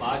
5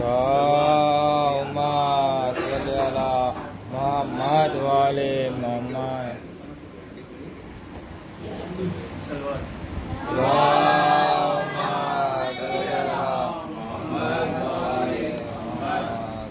Allahumma sholli ala Muhammad wa ali Muhammad. Allahumma sholli ala Muhammad wa ali Muhammad.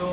2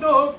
2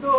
2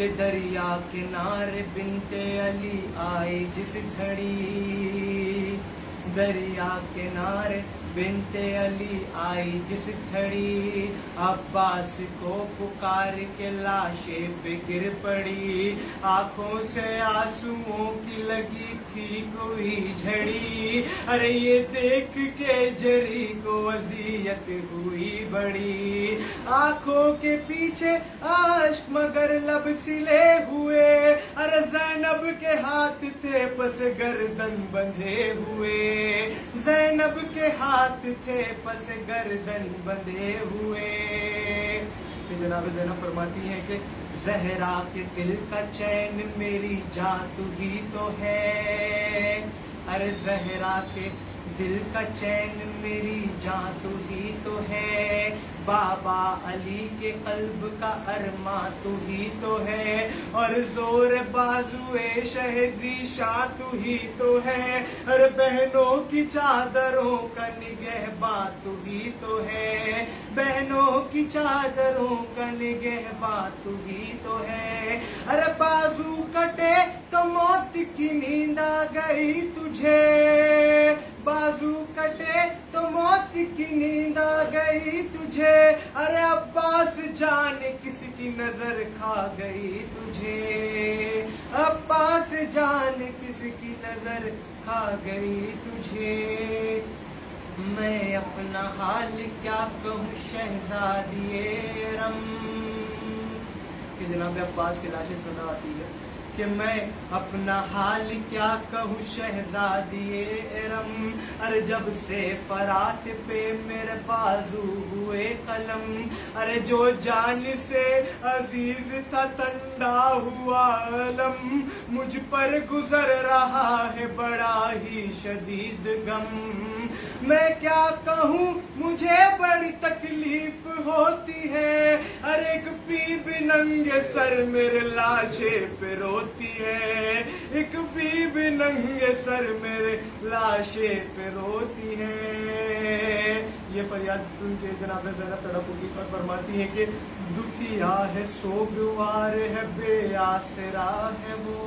کہ دریا کنارے بنتے علی آئی جس گھڑی، دریا کنارے بنتے علی آئی جس گھڑی، عباس کو پکار کے لاشیں پہ گر پڑی، آنکھوں سے آنسوؤں کی لگی تھی کوئی جھڑی، ارے یہ دیکھ کے جری کو اذیت ہوئی بڑی، آنکھوں کے پیچھے اشک مگر لب سلے ہوئے، ارے زینب کے ہاتھ تھے پس گردن بندھے ہوئے، زینب کے ہاتھ تھے پس گردن بندھے ہوئے۔ کہ جناب زینب فرماتی ہیں کہ زہرا کے دل کا چین میری جان تو ہی تو ہے، ارے زہرا کے دل کا چین میری جان تو ہی تو ہے، بابا علی کے قلب کا ارماں تو ہی تو ہے، اور زور بازوئے شہزی شاہ تو ہی تو ہے، ہر بہنوں کی چادروں کا نگہباں تو ہی تو ہے، بہنوں کی چادروں کا نگہباں تو ہی تو ہے، ارے بازو کٹے تو موت کی نیند آ گئی تجھے، بازو کٹے تو موت کی نیند آ گئی تجھے، ارے عباس جان کس کی نظر کھا گئی تجھے، عباس جان کس کی نظر کھا گئی تجھے، میں اپنا حال کیا کہوں شہزادی ارم، کہ جناب عباس کی لاشیں صدا آتی ہے کہ میں اپنا حال کیا کہوں شہزادی ارم، ارے جب سے فرات پہ میرے بازو ہوئے قلم، ارے جو جان سے عزیز تھا ٹھنڈا ہوا علم، مجھ پر گزر رہا ہے بڑا ہی شدید غم، میں کیا کہوں مجھے بڑی تکلیف ہوتی ہے، ارے ایک بی بی ننگے سر میرے لاشے پہ روتی ہے، ایک بی بی ننگے سر میرے لاشے پہ روتی ہے، یہ فریاد سن کے جناب زینب تڑپ اٹھی اور فرماتی ہیں کہ دکھیا ہے سوگوار ہے بے آسرا ہے وہ،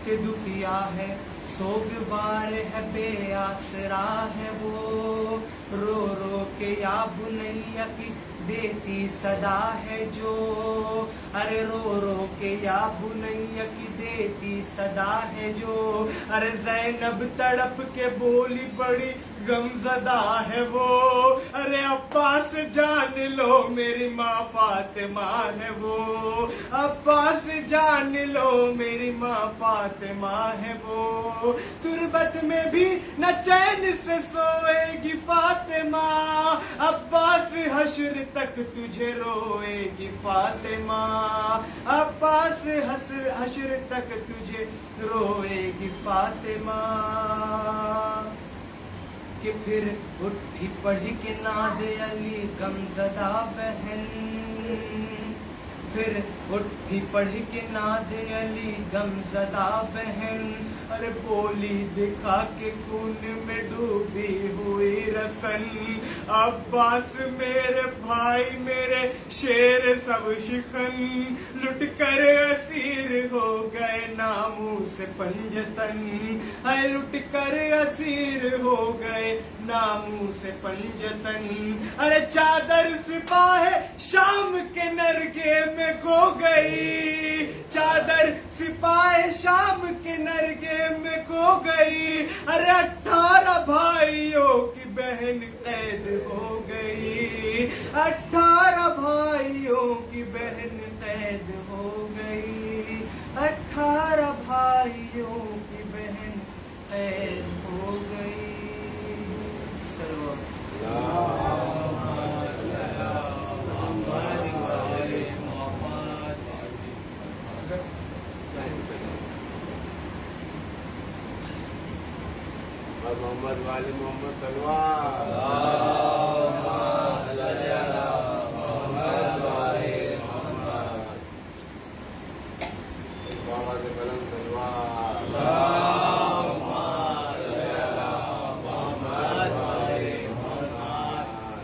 کہ دکھیا ہے سوگوار ہے بے آسرا ہے وہ، رو رو کے یا بنیا کی دیتی صدا ہے جو، ارے رو رو کے یا بنیا کی دیتی صدا ہے جو، ارے زینب تڑپ کے بولی بڑی غم زدہ ہے وہ، ارے عباس جان لو میری ماں فاطمہ ہے وہ، عباس جان لو میری ماں فاطمہ ہے وہ، تربت میں بھی نہ چین سے سوئے گی فاطمہ، عباس حشر تک تجھے روئے گی فاطمہ، عباس حشر تک تجھے روئے گی فاطمہ، کہ پھر اٹھی پڑھی کے ناد علی غمزدہ بہن، پھر اٹھی پڑھ کے ناد علی غمزدہ بہن، ارے بولی دکھا کے خون میں ڈوبی ہوئی رسن، عباس میرے بھائی میرے شیر سب شکن، لٹ کر اسیر ہو گئے ناموس پنجتن، ہے لٹ کر اسیر ہو گئے ناموس پنجتن، ارے چادر سپاہ شام کے نرگے میں کھو گئی، چادر سپاہ شام کے نرگے میں کھو گئی، ارے 18 بھائیوں کی بہن قید ہو گئی، 18 بھائیوں کی بہن قید ہو گئی، 18 بھائیوں کی بہن قید ہو گئی۔ محمد والی محمد سلوان، اللہم صلی علی محمد والی محمد، محمد بلند سلوان، اللہم صلی علی محمد والی محمد،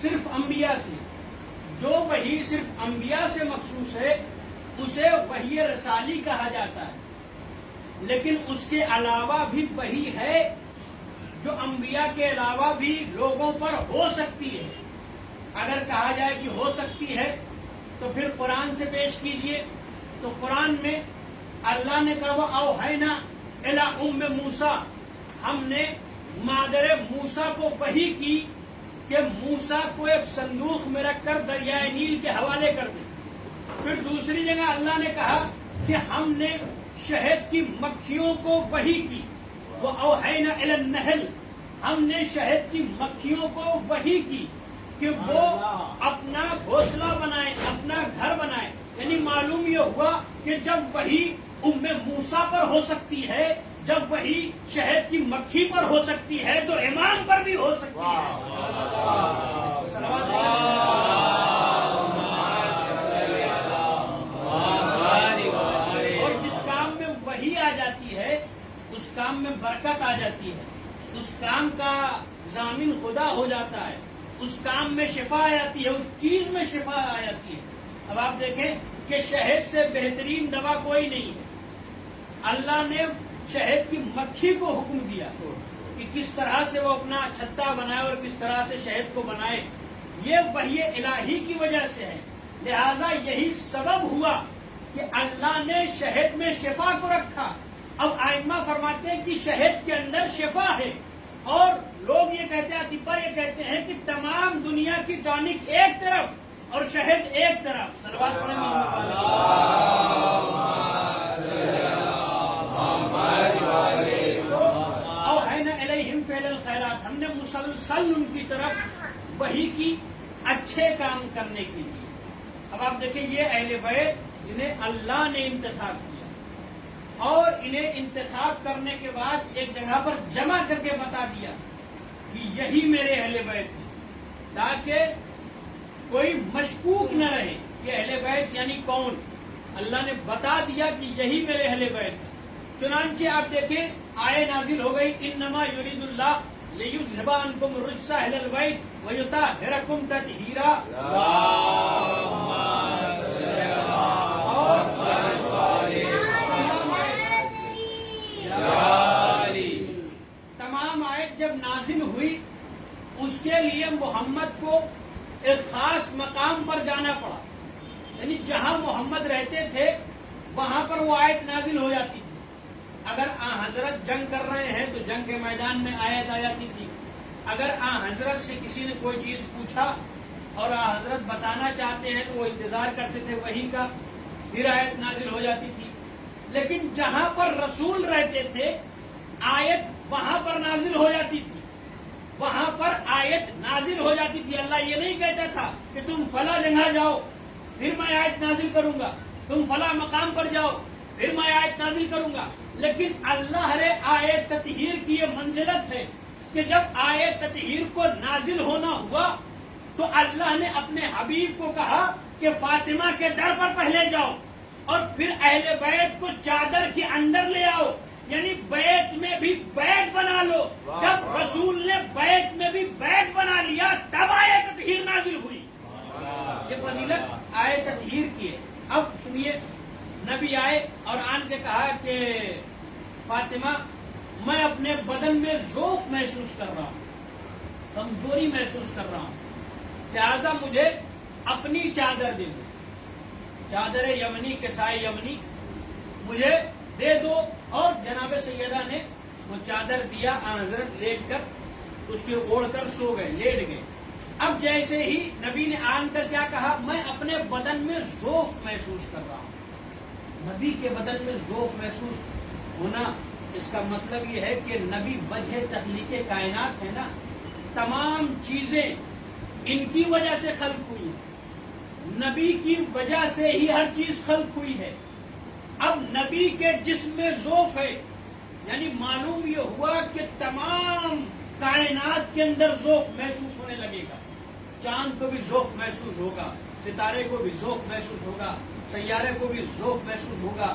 صرف انبیاء سے، جو وحی صرف انبیاء سے مخصوص ہے اسے وحی رسالی کہا جاتا ہے، لیکن اس کے علاوہ بھی وحی ہے جو انبیاء کے علاوہ بھی لوگوں پر ہو سکتی ہے۔ اگر کہا جائے کہ ہو سکتی ہے تو پھر قرآن سے پیش کیجئے، تو قرآن میں اللہ نے کہا وَأَوْحَيْنَا إِلَىٰ أُمِّ مُوسَىٰ، ہم نے مادر موسیٰ کو وحی کی کہ موسیٰ کو ایک صندوق میں رکھ کر دریائے نیل کے حوالے کر دے۔ پھر دوسری جگہ اللہ نے کہا کہ ہم نے شہد کی مکھیوں کو وحی کی، وَأَوْحَيْنَا إِلَى النَّحْلِ، ہم نے شہد کی مکھیوں کو وحی کی کہ وہ اپنا گھونسلہ بنائیں، اپنا گھر بنائیں۔ یعنی معلوم یہ ہوا کہ جب وحی ام موسیٰ پر ہو سکتی ہے، جب وحی شہد کی مکھی پر ہو سکتی ہے، تو ایمان پر بھی ہو سکتی ہے۔ اور جس کام میں وحی آ جاتی ہے اس کام میں برکت آ جاتی ہے، اس کام کا ضامن خدا ہو جاتا ہے، اس کام میں شفا آ جاتی ہے، اس چیز میں شفا آ جاتی ہے۔ اب آپ دیکھیں کہ شہد سے بہترین دوا کوئی نہیں ہے۔ اللہ نے شہد کی مکھی کو حکم دیا کہ کس طرح سے وہ اپنا چھتا بنائے اور کس طرح سے شہد کو بنائے، یہ وحی الہی کی وجہ سے ہے۔ لہذا یہی سبب ہوا کہ اللہ نے شہد میں شفا کو رکھا۔ اب ائمہ فرماتے ہیں کہ شہد کے اندر شفا ہے، اور لوگ یہ کہتے ہیں، اطباء یہ کہتے ہیں کہ تمام دنیا کی ٹانک ایک طرف اور شہد ایک طرف۔ صلوات پڑھیں محمد اوحینا الیہم فعل الخیرات، ہم نے مسلسل ان کی طرف وحی کی اچھے کام کرنے کے لیے۔ اب آپ دیکھیں یہ اہل بیت جنہیں اللہ نے انتخاب کیا، اور انہیں انتخاب کرنے کے بعد ایک جگہ پر جمع کر کے بتا دیا کہ یہی میرے اہل بیت ہیں، تاکہ کوئی مشکوک نہ رہے کہ اہل بیت یعنی کون۔ اللہ نے بتا دیا کہ یہی میرے اہل بیت ہیں۔ چنانچہ آپ دیکھیں آیے نازل ہو گئی انما یرید اللہ لیذھب عنکم الرجس اہل البیت ویطہرکم تطہیرا۔ تمام آیت جب نازل ہوئی اس کے لیے محمد کو ایک خاص مقام پر جانا پڑا، یعنی جہاں محمد رہتے تھے وہاں پر وہ آیت نازل ہو جاتی تھی۔ اگر حضرت جنگ کر رہے ہیں تو جنگ کے میدان میں آیت آ جاتی تھی۔ اگر حضرت سے کسی نے کوئی چیز پوچھا اور حضرت بتانا چاہتے ہیں تو وہ انتظار کرتے تھے وحی کا، پھر آیت نازل ہو جاتی تھی۔ لیکن جہاں پر رسول رہتے تھے آیت وہاں پر نازل ہو جاتی تھی، وہاں پر آیت نازل ہو جاتی تھی۔ اللہ یہ نہیں کہتا تھا کہ تم فلاں جگہ جاؤ پھر میں آیت نازل کروں گا، تم فلاں مقام پر جاؤ پھر میں آیت نازل کروں گا، لیکن اللہ نے آیت تطہیر کی یہ منزلت ہے کہ جب آیت تطہیر کو نازل ہونا ہوا تو اللہ نے اپنے حبیب کو کہا کہ فاطمہ کے در پر پہلے جاؤ اور پھر اہل بیت کو چادر کے اندر لے آؤ، یعنی بیت میں بھی بیت بنا لو۔ جب رسول نے بیت میں بھی بیت بنا لیا تب آیت تطہیر نازل ہوئی۔ یہ فضیلت آیت تطہیر کی ہے۔ اب سنیے، نبی آئے اور آن کے کہا کہ فاطمہ میں اپنے بدن میں ضعف محسوس کر رہا ہوں، کمزوری محسوس کر رہا ہوں، لہذا مجھے اپنی چادر دے دو، چادر یمنی کسائی یمنی مجھے دے دو۔ اور جناب سیدہ نے وہ چادر دیا، حضرت لیٹ کر اس کے اوڑھ کر سو گئے، لیٹ گئے۔ اب جیسے ہی نبی نے آن کر کیا کہا، میں اپنے بدن میں ضعف محسوس کر رہا ہوں۔ نبی کے بدن میں ضعف محسوس ہونا اس کا مطلب یہ ہے کہ نبی وجہ تخلیق کائنات ہے نا، تمام چیزیں ان کی وجہ سے خلق ہوئی ہیں، نبی کی وجہ سے ہی ہر چیز خلق ہوئی ہے۔ اب نبی کے جسم میں ضعف ہے، یعنی معلوم یہ ہوا کہ تمام کائنات کے اندر ذوق محسوس ہونے لگے گا۔ چاند کو بھی ذوق محسوس ہوگا، ستارے کو بھی ذوق محسوس ہوگا، سیارے کو بھی ذوق محسوس ہوگا،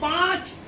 5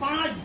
5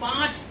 5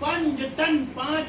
5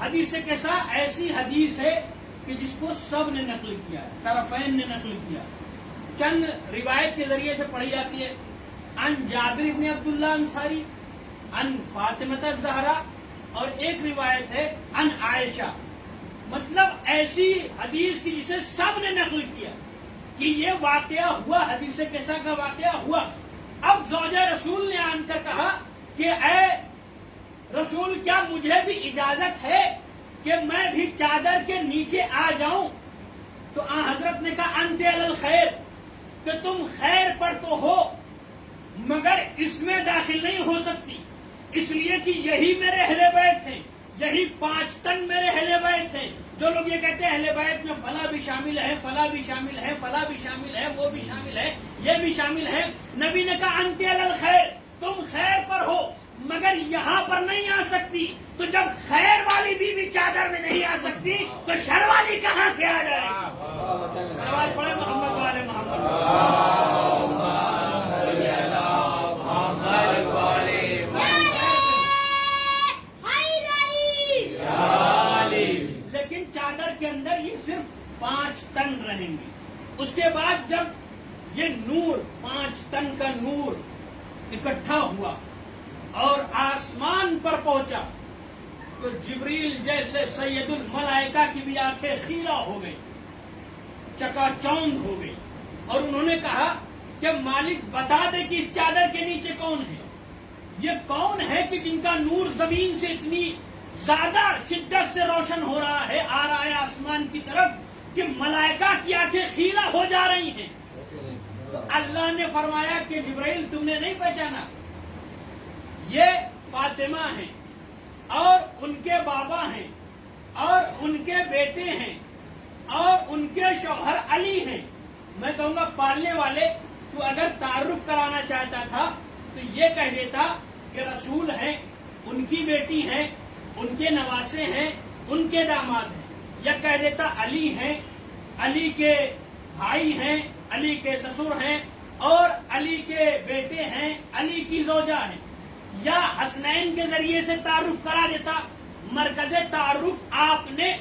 حدیث کیسا ایسی حدیث ہے کہ جس کو سب نے نقل کیا ہے، طرفین نے نقل کیا. چند روایت کے ذریعے سے پڑھی جاتی ہے. ان جابر بن عبداللہ انصاری، ان فاطمہ الزہرا، اور ایک روایت ہے ان عائشہ. مطلب ایسی حدیث کی جسے سب نے نقل کیا کہ یہ واقعہ ہوا، حدیث کیسا کا واقعہ ہوا. اب زوجہ رسول نے آن کر کہا کہ اے رسول، کیا مجھے بھی اجازت ہے کہ میں بھی چادر کے نیچے آ جاؤں؟ تو آن حضرت نے کہا انت علی الخیر، کہ تم خیر پر تو ہو مگر اس میں داخل نہیں ہو سکتی، اس لیے کہ یہی میرے اہل بیت ہیں، یہی 5 تن میرے اہل بیت ہیں. جو لوگ یہ کہتے ہیں اہل بیت میں فلاں بھی شامل ہے، فلاں بھی شامل ہے، فلاں بھی شامل ہے، وہ بھی شامل ہے، یہ بھی شامل ہے. نبی نے کہا انت علی الخیر، تم خیر پر ہو مگر یہاں پر نہیں آ سکتی. تو جب خیر والی بھی چادر میں نہیں آ سکتی تو شر والی کہاں سے آ جائے؟ سوال پڑھے محمد والے محمد. لیکن چادر کے اندر یہ صرف 5 تن رہیں گے. اس کے بعد جب یہ نور 5 تن کا نور اکٹھا ہوا اور آسمان پر پہنچا تو جبریل جیسے سید الملائکہ کی بھی آنکھیں خیرہ ہو گئی، چکا چوند ہو گئی، اور انہوں نے کہا کہ مالک بتا دے کہ اس چادر کے نیچے کون ہے. یہ کون ہے کہ جن کا نور زمین سے اتنی زیادہ شدت سے روشن ہو رہا ہے، آ رہا ہے آسمان کی طرف، کہ ملائکہ کی آنکھیں خیرہ ہو جا رہی ہیں. تو اللہ نے فرمایا کہ جبرائیل تم نے نہیں پہچانا، یہ فاطمہ ہیں اور ان کے بابا ہیں اور ان کے بیٹے ہیں اور ان کے شوہر علی ہیں. میں کہوں گا پالنے والے تو اگر تعارف کرانا چاہتا تھا تو یہ کہہ دیتا کہ رسول ہیں، ان کی بیٹی ہیں، ان کے نواسے ہیں، ان کے داماد ہیں. یا کہہ دیتا علی ہیں، علی کے بھائی ہیں، علی کے سسر ہیں اور علی کے بیٹے ہیں، علی کی زوجہ ہیں. یا حسنین کے ذریعے سے تعارف کرا دیتا. مرکز تعارف آپ نے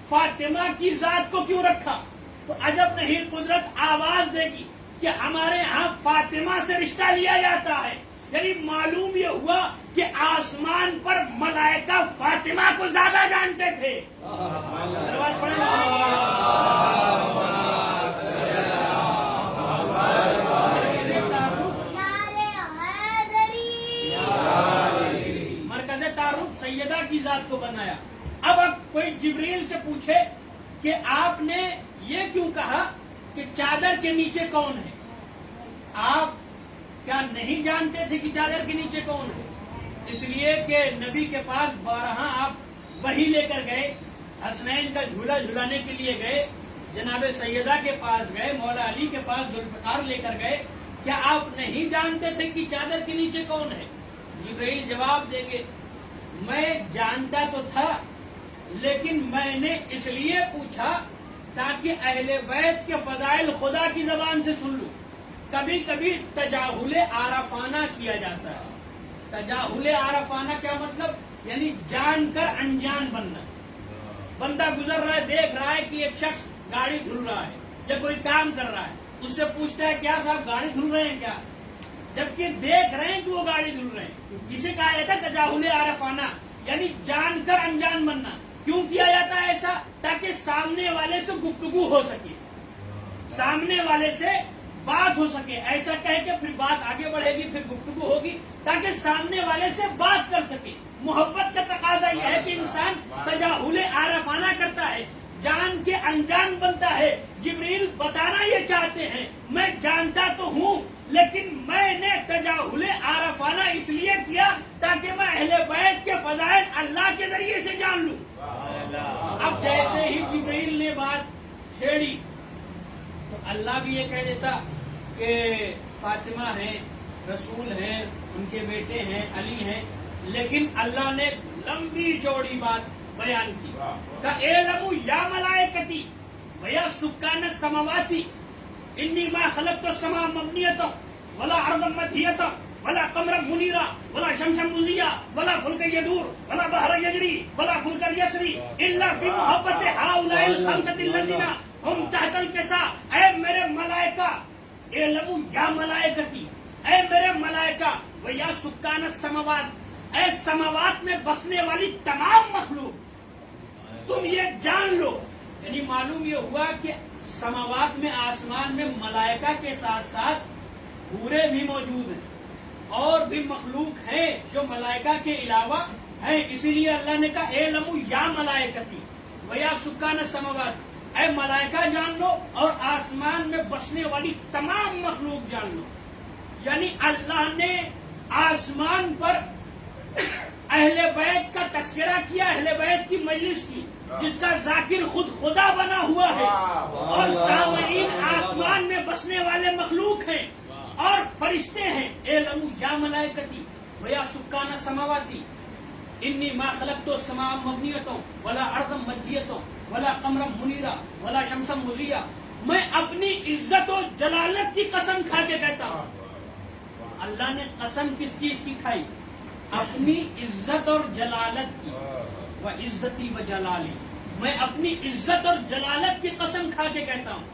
فاطمہ کی ذات کو کیوں رکھا؟ تو عجب نہیں قدرت آواز دے گی کہ ہمارے ہاں فاطمہ سے رشتہ لیا جاتا ہے. یعنی معلوم یہ ہوا کہ آسمان پر ملائکہ فاطمہ کو زیادہ جانتے تھے. سلوات پڑھیں. مرکز تعارف سیدہ کی ذات کو بنایا. اب کوئی جبریل سے پوچھے کہ آپ نے یہ کیوں کہا کہ چادر کے نیچے کون ہے؟ آپ کیا نہیں جانتے تھے کہ چادر کے نیچے کون ہے؟ اس لیے کہ نبی کے پاس 12 آپ وحی لے کر گئے، حسنین کا جھولا جھلانے کے لیے گئے، جناب سیدہ کے پاس گئے، مولا علی کے پاس ذوالفقار لے کر گئے. کیا آپ نہیں جانتے تھے کہ چادر کے نیچے کون ہے؟ جبرائیل جواب دیں گے میں جانتا تو تھا لیکن میں نے اس لیے پوچھا تاکہ اہل بیت کے فضائل خدا کی زبان سے سن لوں. کبھی کبھی تجاہل عارفانہ کیا جاتا ہے. تجاہل عارفانہ کیا مطلب؟ یعنی جان کر انجان بننا. بندہ گزر رہا ہے، دیکھ رہا ہے کہ ایک شخص گاڑی دھل رہا ہے یا کوئی کام کر رہا ہے، اس سے پوچھتا ہے کیا صاحب گاڑی دھل رہے ہیں کیا؟ جبکہ دیکھ رہے ہیں کہ وہ گاڑی دھل رہے ہیں. اسے کہا جاتا ہے تجاہل عارفانہ، یعنی جان کر انجان بننا. کیوں کیا جاتا ہے ایسا؟ تاکہ سامنے والے سے گفتگو ہو سکے، سامنے والے سے بات ہو سکے. ایسا کہہ کے پھر بات آگے بڑھے گی، پھر گفتگو ہوگی تاکہ سامنے والے سے بات کر سکے. محبت کا تقاضا یہ ہے کہ انسان تجاہل عارفانہ کرتا ہے، جان کے انجان بنتا ہے. جبریل بتانا یہ چاہتے ہیں میں جانتا تو ہوں لیکن میں نے تجاہل عارفانہ اس لیے کیا تاکہ میں اہل بیت کے فضائل اللہ کے ذریعے سے جان لوں. اب جیسے ہی جبریل نے بات چھیڑی تو اللہ بھی یہ کہہ دیتا کہ فاطمہ ہیں، رسول ہیں، ان کے بیٹے ہیں، علی ہیں. لیکن اللہ نے لمبی چوڑی بات بیان کی. اعلموا یا ملائکتی ویا سکان السماوات انی ما خلقت السماء مبنیۃ ولا ارضا مدحیۃ ولا قمرا منيرا ولا شمسا مضيا ولا فلكا يدور ولا بحرا يجري ولا فلكا يسري الا في محبت هؤلاء الخمسة الذين هم تحت الكساء. اے میرے ملائکہ، اعلموا یا ملائکتی، اے میرے ملائکہ، ویا سکان السماوات، اے سماوات میں بسنے والی تمام مخلوق، تم یہ جان لو. یعنی معلوم یہ ہوا کہ سماوات میں، آسمان میں ملائکہ کے ساتھ ساتھ حوریں بھی موجود ہیں اور بھی مخلوق ہیں جو ملائکہ کے علاوہ ہیں. اسی لیے اللہ نے کہا اعلموا یا ملائکتی ویا سکان السماوات، اے ملائکہ جان لو اور آسمان میں بسنے والی تمام مخلوق جان لو. یعنی اللہ نے آسمان پر اہل بیت کا تذکرہ کیا، اہل بیت کی مجلس کی، جس کا ذاکر خود خدا بنا ہوا ہے، اور سامعین آسمان میں بسنے والے مخلوق ہیں اور فرشتے ہیں. اعلموا یا ملائکتی ویا سکان السماواتی انی ما خلقت السماء مبنیۃ ولا ارضا مدیۃ ولا قمرا منیرا ولا شمسا مضیا. میں اپنی عزت و جلالت کی قسم کھا کے کہتا ہوں. اللہ نے قسم کس چیز کی کھائی؟ اپنی عزت اور جلالت کی. وعزتی وجلالی، میں اپنی عزت اور جلالت کی قسم کھا کے کہتا ہوں.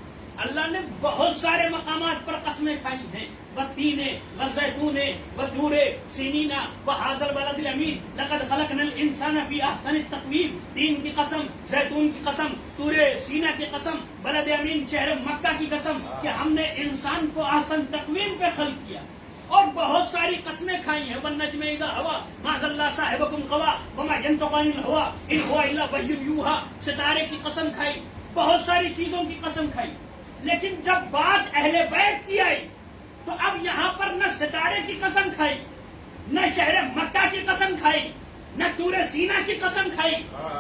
اللہ نے بہت سارے مقامات پر قسمیں کھائی ہیں، والتین والزیتون والطور سینین وہذا البلد الامین لقد خلقنا الانسان فی احسن التقویم. تین کی قسم، زیتون کی قسم، طور سینا کی قسم، بلد امین شہر مکہ کی قسم کہ ہم نے انسان کو احسن تقویم پہ خلق کیا. اور بہت ساری قسمیں کھائی ہیں. والنجم اذا ہوا ما ضل صاحبکم غوا وما ينطق عن الهوى ان هو الا وحی یوحی. ستارے کی قسم کھائی، بہت ساری چیزوں کی قسم کھائی. لیکن جب بات اہل بیت کی آئی تو اب یہاں پر نہ ستارے کی قسم کھائی، نہ شہر مکہ کی قسم کھائی، نہ طور سینا کی قسم کھائی،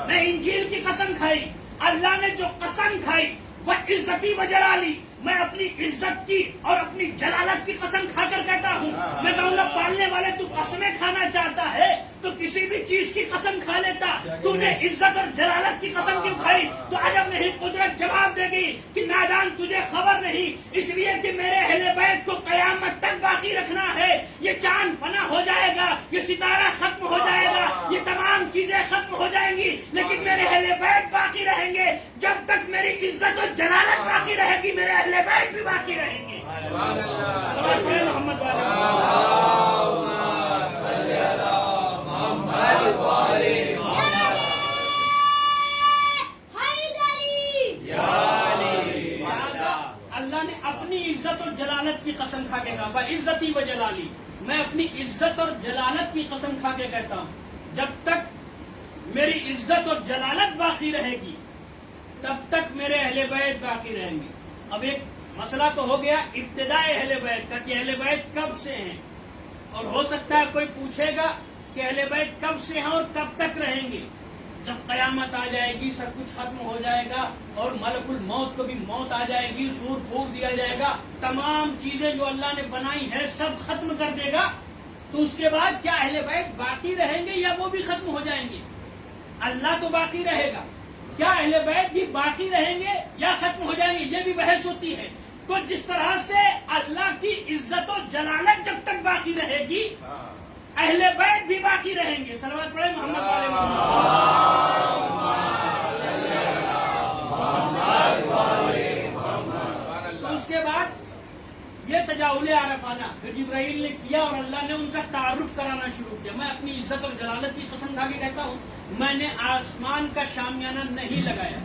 نہ انجیل کی قسم کھائی. اللہ نے جو قسم کھائی وہ عزتی و جلالی، میں اپنی عزت کی اور اپنی جلالت کی قسم کھا کر کہتا ہوں. میں کہوں گا پالنے والے تو قسمیں کھانا چاہتا ہے تو کسی بھی چیز کی قسم کھا لیتا. تو نے عزت اور جلالت کی قسم کیوں کھائی؟ تو عجب نہیں قدرت جواب دے گی کہ نادان تجھے خبر نہیں، اس لیے کہ میرے اہل بیت کو قیامت تک باقی رکھنا ہے. یہ چاند فنا ہو جائے گا، یہ ستارہ ختم ہو جائے گا، یہ تمام چیزیں ختم ہو جائیں گی، لیکن میرے اہل بیت باقی رہیں گے. جب تک میری عزت اور جلالت باقی رہے گی میرے اہل بیت بھی باقی رہیں گے. محمد اللہ نے اپنی عزت اور جلالت کی قسم کھا کے کہا عزتی و جلالی، میں اپنی عزت اور جلالت کی قسم کھا کے کہتا ہوں جب تک میری عزت اور جلالت باقی رہے گی تب تک میرے اہل بیت باقی رہیں گے. اب ایک مسئلہ تو ہو گیا ابتداء اہل بیت کا کہ اہل بیت کب سے ہیں، اور ہو سکتا ہے کوئی پوچھے گا کہ اہل بیت کب سے ہیں اور کب تک رہیں گے. جب قیامت آ جائے گی، سب کچھ ختم ہو جائے گا اور ملک الموت کو بھی موت آ جائے گی، سور پھونک دیا جائے گا، تمام چیزیں جو اللہ نے بنائی ہیں سب ختم کر دے گا، تو اس کے بعد کیا اہل بیت باقی رہیں گے یا وہ بھی ختم ہو جائیں گے؟ اللہ تو باقی رہے گا، کیا اہل بیت بھی باقی رہیں گے یا ختم ہو جائیں گے؟ یہ بھی بحث ہوتی ہے. تو جس طرح سے اللہ کی عزت و جلالت جب تک باقی رہے گی اہل بیت بھی باقی رہیں گے. صلوات پڑھیں محمد والے محمد. تو اس کے بعد یہ تجاوز عارفانہ جو جبرائیل نے کیا اور اللہ نے ان کا تعارف کرانا شروع کیا. میں اپنی عزت اور جلالت کی قسم کھا کے کہتا ہوں میں نے آسمان کا شامیانہ نہیں لگایا،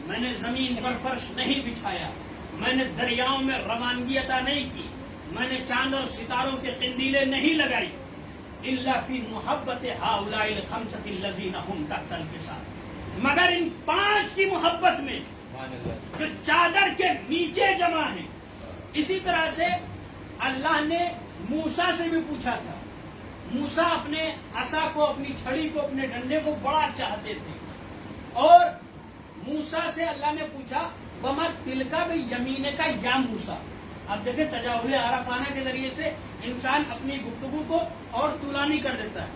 میں نے زمین پر فرش نہیں بچھایا، میں نے دریاؤں میں روانگی عطا نہیں کی، میں نے چاند اور ستاروں کے قندیلیں نہیں لگائی. الا فی محبت ہؤلاء الخمسۃ الذین هم تحت الکساء، مگر ان 5 کی محبت میں جو چادر کے نیچے جمع ہیں. اسی طرح سے اللہ نے موسیٰ سے بھی پوچھا تھا. موسیٰ اپنے عصا کو، اپنی چھڑی کو، اپنے ڈنڈے کو بڑا چاہتے تھے، اور موسیٰ سے اللہ نے پوچھا وما تلکا بیمینک یا موسیٰ. اب دیکھیں تجاوز عارفانہ کے ذریعے سے انسان اپنی گفتگو کو اور طولانی کر دیتا ہے.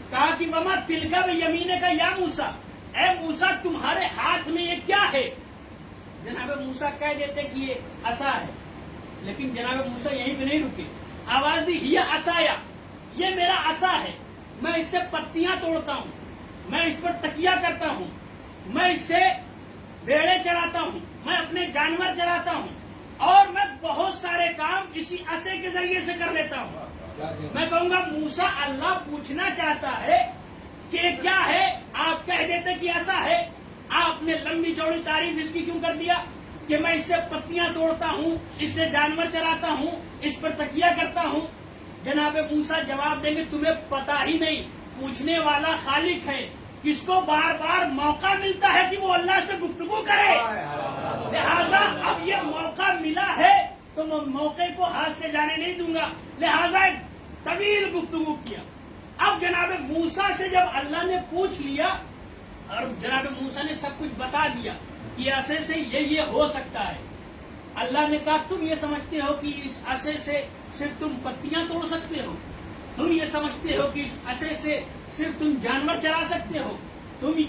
کہا کہ وما تلکا بیمینک یا موسیٰ، اے موسیٰ تمہارے ہاتھ میں یہ کیا ہے؟ جناب موسیٰ کہہ دیتے کہ یہ عصا ہے، لیکن جناب موسیٰ یہیں پہ نہیں رکے، آواز دی یہ عصایا، یہ میرا عصا ہے، میں اس سے پتیاں توڑتا ہوں، میں اس پر تکیہ کرتا ہوں، میں اس سے بیڑے چلاتا ہوں، میں اپنے جانور چلاتا ہوں، اور میں بہت سارے کام اسی عصے کے ذریعے سے کر لیتا ہوں. میں کہوں گا موسیٰ اللہ پوچھنا چاہتا ہے کہ کیا ہے، آپ کہہ دیتے کہ ایسا ہے. آپ نے لمبی چوڑی تعریف اس کی کیوں کر دیا کہ میں اس سے پتیاں توڑتا ہوں، اس سے جانور چلاتا ہوں، اس پر تکیہ کرتا ہوں. جناب موسیٰ جواب دیں گے تمہیں پتا ہی نہیں، پوچھنے والا خالق ہے، کس کو بار بار موقع ملتا ہے کہ وہ اللہ سے گفتگو کرے. لہذا اب یہ موقع ملا ہے تو میں موقع کو ہاتھ سے جانے نہیں دوں گا. لہذا ایک طویل گفتگو کیا. اب جناب موسیٰ سے جب اللہ نے پوچھ لیا اور جناب موسیٰ نے سب کچھ بتا دیا کہ عصے سے یہ ہو سکتا ہے. اللہ نے کہا تم یہ سمجھتے ہو کہ اس عصے سے صرف تم پتیاں توڑ سکتے ہو، تم یہ سمجھتے ہو کہ اس عصے سے صرف تم جانور چلا سکتے ہو، تم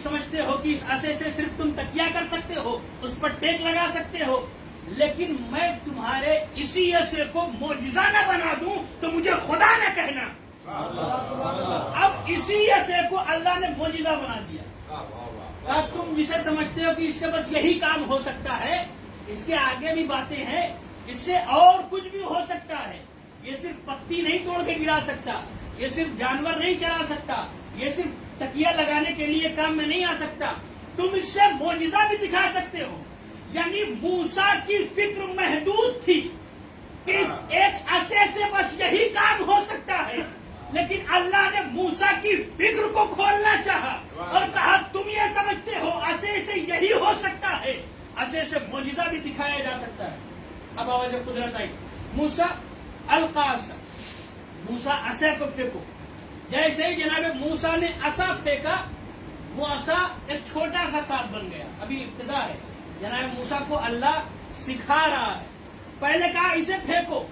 سمجھتے ہو کہ اس عصے سے صرف تم تکیہ کر سکتے ہو، اس پر ٹیک لگا سکتے ہو. لیکن میں تمہارے اسی عصے کو معجزہ نہ بنا دوں تو مجھے خدا نہ کہنا. اب اسی عصے کو اللہ نے معجزہ بنا دیا. تم جسے سمجھتے ہو کہ اس سے بس یہی کام ہو سکتا ہے، اس کے آگے بھی باتیں ہیں، اس سے اور کچھ بھی ہو سکتا ہے. یہ صرف پتی نہیں توڑ کے گرا سکتا، یہ صرف جانور نہیں چلا سکتا، یہ صرف تکیہ لگانے کے لیے کام میں نہیں آ سکتا. تم اس سے معجزہ بھی دکھا سکتے ہو. یعنی موسیٰ کی فکر محدود تھی کہ اس ایک عصے سے بس یہی کام ہو سکتا ہے، لیکن اللہ نے موسیٰ کی فکر کو کھولنا چاہا اور کہا تم یہ سمجھتے ہو عصے سے یہی ہو سکتا ہے، عصے سے معجزہ بھی دکھایا جا سکتا ہے. اب آواز قدرت آئی. موسیٰ القاصا، موسیٰ عصا کو پھینکو. جیسے ہی جناب موسیٰ نے عصا پھینکا، وہ عصا ایک چھوٹا سا سانپ بن گیا. ابھی ابتدا ہے، جناب موسیٰ کو اللہ سکھا رہا ہے. پہلے کہا اسے پھینکو،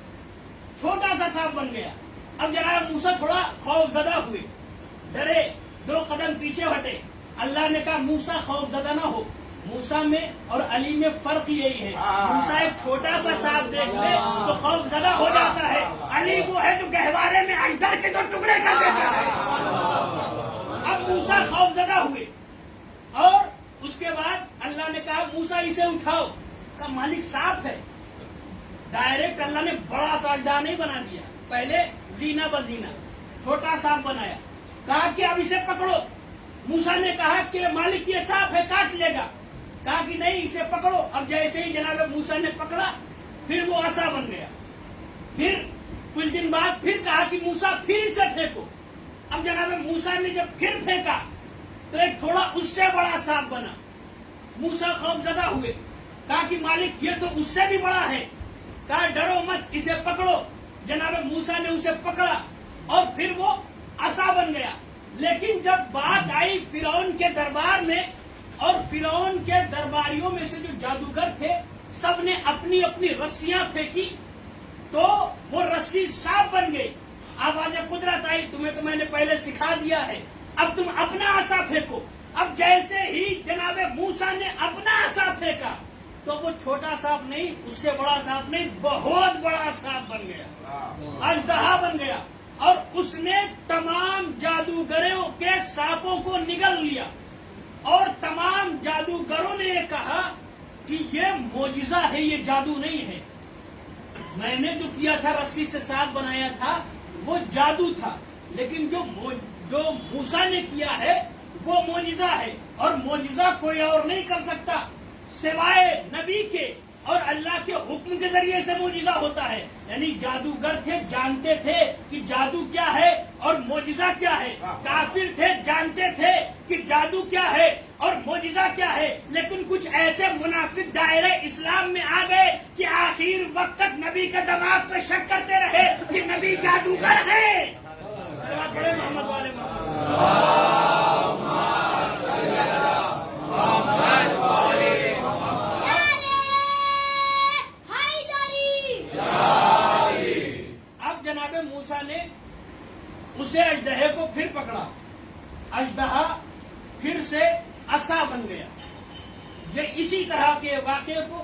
چھوٹا سا سانپ بن گیا. اب جناب موسیٰ تھوڑا خوف زدہ ہوئے، ڈرے، 2 قدم پیچھے ہٹے. اللہ نے کہا موسیٰ خوف زدہ نہ ہو. موسیٰ میں اور علی میں فرق یہی ہے، موسیٰ ایک چھوٹا سا سانپ دیکھ لے تو خوف زدہ ہو جاتا ہے، علی وہ ہے جو گہوارے میں اجدر کے 2 ٹکڑے کر دیتا ہے. اب موسیٰ خوف زدہ ہوئے اور اس کے بعد اللہ نے کہا موسیٰ اسے اٹھاؤ. کا مالک سانپ ہے. ڈائریکٹ اللہ نے بڑا سا اجدہ نہیں بنا دیا، پہلے زینہ بزینہ چھوٹا سانپ بنایا. کہا کہ اب اسے پکڑو. موسیٰ نے کہا کہ مالک یہ سانپ ہے، کاٹ لے گا. کہا کہ نہیں اسے پکڑو. اب جیسے ہی جناب موسیٰ نے پکڑا پھر وہ عصا بن گیا. پھر کچھ دن بعد پھر کہا کہ موسیٰ پھر اسے پھینکو. اب جناب موسیٰ نے جب پھر پھینکا تو ایک تھوڑا اس سے بڑا سانپ بنا. موسیٰ خوف زدہ ہوئے. کہا کہ مالک یہ تو اس سے بھی بڑا ہے. کہا ڈرو مت، اسے پکڑو. جناب موسیٰ نے اسے پکڑا اور پھر وہ عصا بن گیا. لیکن جب بات آئی فرعون کے دربار میں اور فرعون کے درباریوں میں سے جو جادوگر تھے سب نے اپنی اپنی رسیاں پھینکی تو وہ رسی سانپ بن گئی. آواز قدرت آئی تمہیں تو میں نے پہلے سکھا دیا ہے، اب تم اپنا عصا پھینکو. اب جیسے ہی جناب موسیٰ نے اپنا عصا پھینکا تو وہ چھوٹا سانپ نہیں، اس سے بڑا سانپ نہیں، بہت بڑا سانپ بن گیا، اژدہا بن گیا. اور اس نے تمام جادوگروں کے سانپوں کو نگل لیا اور تمام جادوگروں نے یہ کہا کہ یہ معجزہ ہے، یہ جادو نہیں ہے. میں نے جو کیا تھا رسی سے سانپ بنایا تھا وہ جادو تھا، لیکن جو موسیٰ نے کیا ہے وہ معجزہ ہے. اور معجزہ کوئی اور نہیں کر سکتا سوائے نبی کے، اور اللہ کے حکم کے ذریعے سے معجزہ ہوتا ہے. یعنی جادوگر تھے، جانتے تھے کہ جادو کیا ہے اور معجزہ کیا ہے. کافر تھے، جانتے تھے کہ جادو کیا ہے اور معجزہ کیا ہے. لیکن کچھ ایسے منافق دائرے اسلام میں آ گئے کہ آخر وقت تک نبی کے دماغ پہ شک کرتے رہے کہ نبی جادوگر ہے. بڑے محمد والے موسیٰ نے اسے اژدہے کو پھر پکڑا. اژدہا پھر سے عصا بن گیا. یہ اسی طرح کے واقعے کو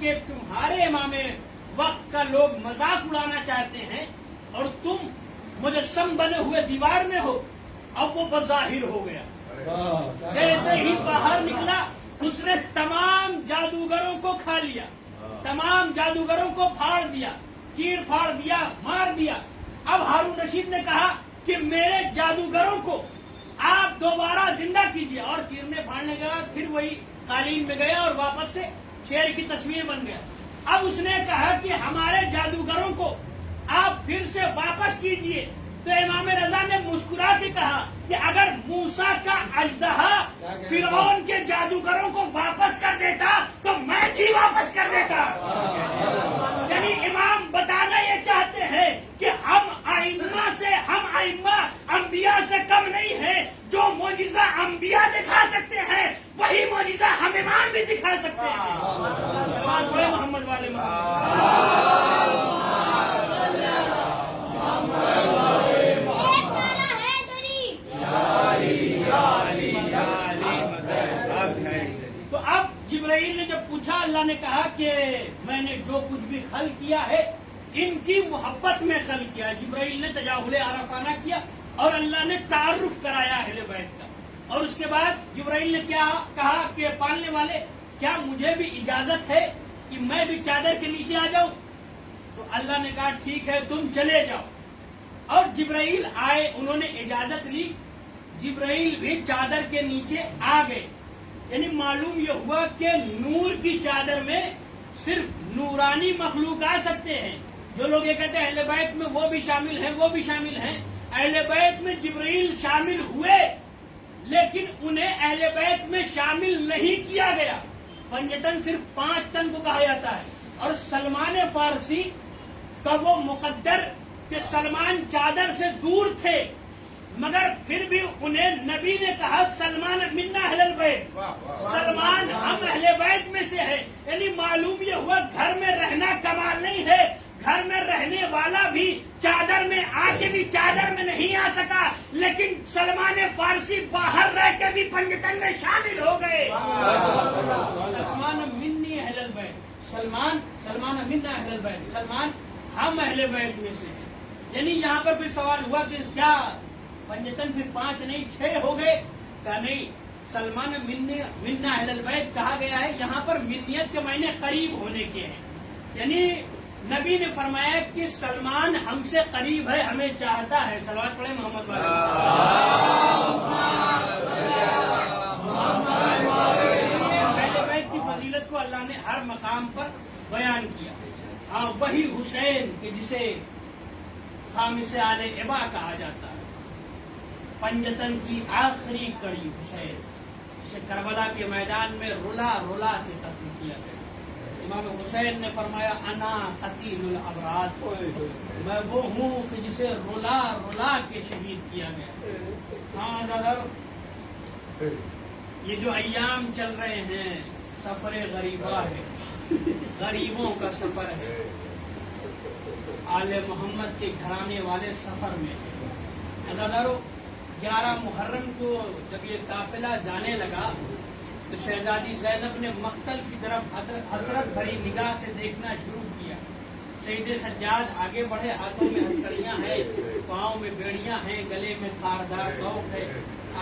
کہ تمہارے امام وقت کا لوگ مذاق اڑانا چاہتے ہیں اور تم مجسم بنے ہوئے دیوار میں ہو. اب وہ بظاہر ہو گیا. جیسے ہی باہر نکلا اس نے تمام جادوگروں کو کھا لیا, تمام جادوگروں کو پھاڑ دیا, چیر پھاڑ دیا, مار دیا. اب ہارون رشید نے کہا کہ میرے جادوگروں کو آپ دوبارہ زندہ کیجیے, اور چیرنے پھاڑنے کے بعد پھر وہی قالین میں گیا اور واپس سے شیر کی تصویر بن گیا. اب اس نے کہا کہ ہمارے جادوگروں کو آپ پھر سے واپس کیجیے. تو امام رضا نے مسکرا کے کہا کہ اگر موسیٰ کا اژدہا فرعون کے جادوگروں کو واپس کر دیتا تو میں بھی واپس کر دیتا. یعنی امام بتانا یہ چاہتے ہیں کہ ہم ائمہ انبیاء سے کم نہیں ہیں. جو معجزہ انبیاء دکھا سکتے ہیں وہی معجزہ ہم امام بھی دکھا سکتے ہیں. محمد والے تو اب جبرائیل نے جب پوچھا, اللہ نے کہا کہ میں نے جو کچھ بھی خلق کیا ہے ان کی محبت میں خلق کیا ہے. جبرائیل نے تجاہل عارفانہ کیا اور اللہ نے تعارف کرایا اہل بیت کا. اور اس کے بعد جبرائیل نے کیا کہا کہ پالنے والے کیا مجھے بھی اجازت ہے کہ میں بھی چادر کے نیچے آ جاؤں؟ تو اللہ نے کہا ٹھیک ہے تم چلے جاؤ. اور جبرائیل آئے, انہوں نے اجازت لی, جبرائیل بھی چادر کے نیچے آ گئے. یعنی معلوم یہ ہوا کہ نور کی چادر میں صرف نورانی مخلوق آ سکتے ہیں. جو لوگ یہ کہتے ہیں اہل بیت میں وہ بھی شامل ہیں, وہ بھی شامل ہیں, اہل بیت میں جبرائیل شامل ہوئے لیکن انہیں اہل بیت میں شامل نہیں کیا گیا. پنجتن صرف 5 تن کو کہا جاتا ہے. اور سلمان فارسی کا وہ مقدر کہ سلمان چادر سے دور تھے مگر پھر بھی انہیں نبی نے کہا سلمان منا اہل البیت, سلمان ہم اہل بیت میں سے ہے. یعنی معلوم یہ ہوا گھر میں رہنا کمال نہیں ہے, گھر میں رہنے والا بھی چادر میں آ کے بھی چادر میں نہیں آ سکا, لیکن سلمان فارسی باہر رہ کے بھی پنجتن میں شامل ہو گئے. سلمان منی اہل البیت, سلمان منا اہل البیت, سلمان ہم اہل بیت میں سے ہیں. یعنی یہاں پر پھر سوال ہوا کہ کیا پنجتن پھر 5 نہیں 6 ہو گئے؟ کہا نہیں, سلمان منا اہل البیت کہا گیا ہے. یہاں پر منیت کے معنی قریب ہونے کے ہیں. یعنی نبی نے فرمایا کہ سلمان ہم سے قریب ہے, ہمیں چاہتا ہے. صلوات پڑھیں محمد والے. اہل بیت کی فضیلت کو اللہ نے ہر مقام پر بیان کیا. ہاں وہی حسین کہ جسے خامس آل ابا کہا جاتا ہے, پنجتن کی آخری کڑی حسین, جسے کربلا کے میدان میں رلا کے قتل کیا گیا. امام حسین نے فرمایا انا قتیل الابرار, میں وہ ہوں کہ جسے رلا کے شہید کیا گیا. ہاں دادا, یہ جو ایام چل رہے ہیں سفر غریبہ ہے, غریبوں کا سفر ہے. آل محمد کے گھرانے والے سفر میں عزادارو 11 محرم کو جب یہ قافلہ جانے لگا تو شہزادی زینب نے مقتل کی طرف حسرت بھری نگاہ سے دیکھنا شروع کیا. سید سجاد آگے بڑھے, ہاتھوں میں ہتھکڑیاں ہیں, پاؤں میں بیڑیاں ہیں, گلے میں خاردار توق ہے.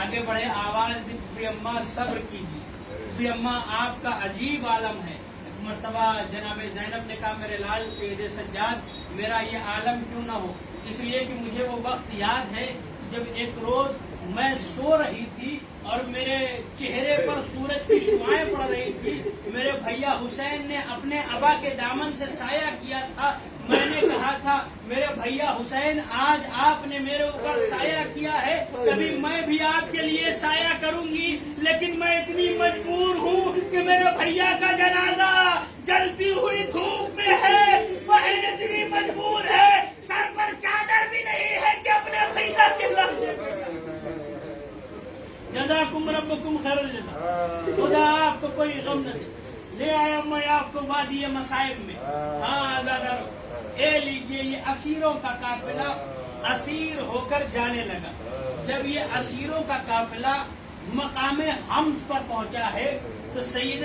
آگے بڑھے, آواز دی بی اماں صبر کیجیے, بی اماں آپ کا عجیب عالم ہے. مرتبہ جناب زینب نے کہا میرے لال سید سجاد میرا یہ عالم کیوں نہ ہو, اس لیے کہ مجھے وہ وقت یاد ہے جب ایک روز میں سو رہی تھی اور میرے چہرے پر سورج کی شعائیں پڑ رہی تھی. میرے بھیا حسین نے اپنے ابا کے دامن سے سایہ کیا تھا. میں نے کہا تھا میرے بھیا حسین آج آپ نے میرے اوپر سایہ کیا ہے, کبھی میں بھی آپ کے لیے سایہ کروں گی, لیکن میں اتنی مجبور ہوں کہ میرے بھیا کا جنازہ جلتی ہوئی دھوپ میں ہے, بہن اتنی مجبور ہے, سر پر چادر بھی نہیں ہے کہ اپنے بھیا کے لفظ. جزاکم ربکم خیر الجزا, خدا آپ کو کوئی غم نہ دے. لے آیا میں آپ کو وادی مصائب میں. ہاں آزادارو, اے لیجئے یہ اسیروں کا قافلہ اسیر ہو کر جانے لگا. جب یہ اسیروں کا قافلہ مقام حمز پر پہنچا ہے تو سید